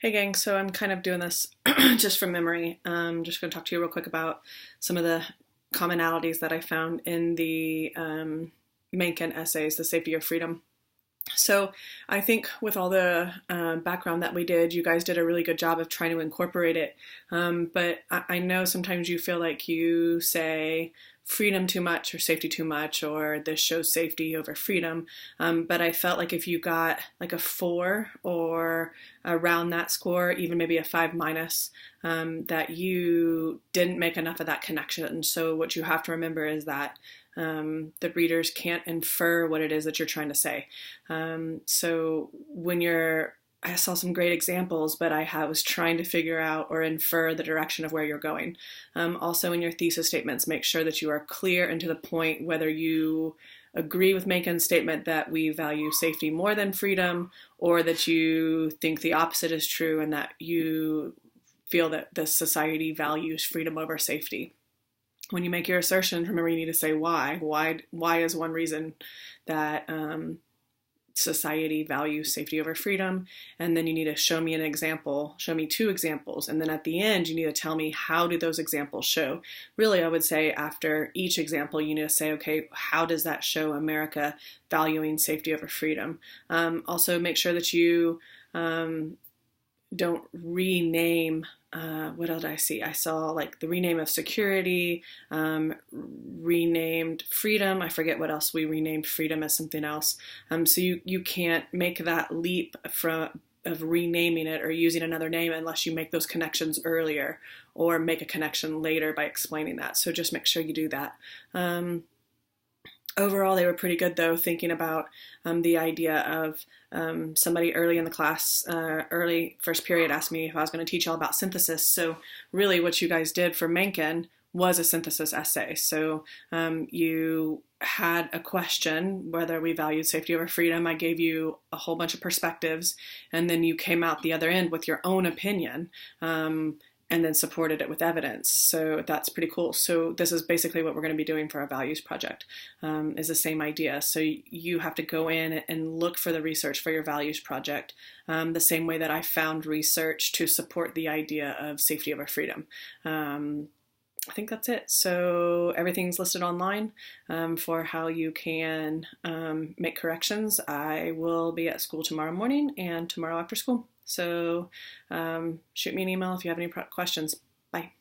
Hey gang, so I'm kind of doing this just from memory. I'm just going to talk to you real quick about some of the commonalities that I found in the Mencken essays, The Safety of Freedom. So I think with all the background that we did, you guys did a really good job of trying to incorporate it. But I know sometimes you feel like you say freedom too much or safety too much, or this shows safety over freedom. But I felt like if you got like a 4 or around that score, even maybe a 5 minus, that you didn't make enough of that connection. So what you have to remember is that the readers can't infer what it is that you're trying to say. So when I saw some great examples, but was trying to figure out or infer the direction of where you're going. Also, in your thesis statements, make sure that you are clear and to the point whether you agree with Mencken's statement that we value safety more than freedom, or that you think the opposite is true and that you feel that the society values freedom over safety. When you make your assertions, remember you need to say why. Why is one reason that society values safety over freedom? And then you need to show me an example, show me 2 examples. And then at the end, you need to tell me how do those examples show. Really, I would say after each example, you need to say, okay, how does that show America valuing safety over freedom? Also, make sure that you don't rename. What else did I see? I saw like the rename of security, renamed freedom. I forget what else we renamed freedom as something else. So you can't make that leap of renaming it or using another name unless you make those connections earlier or make a connection later by explaining that. So just make sure you do that. Overall, they were pretty good, though, thinking about the idea of somebody early in the class, early first period, asked me if I was going to teach all about synthesis. So really what you guys did for Mencken was a synthesis essay. So you had a question, whether we valued safety over freedom. I gave you a whole bunch of perspectives, and then you came out the other end with your own opinion. And then supported it with evidence. So that's pretty cool. So this is basically what we're going to be doing for our values project, is the same idea. So you have to go in and look for the research for your values project, the same way that I found research to support the idea of safety over freedom. I think that's it. So everything's listed online for how you can make corrections. I will be at school tomorrow morning and tomorrow after school. So shoot me an email if you have any questions. Bye.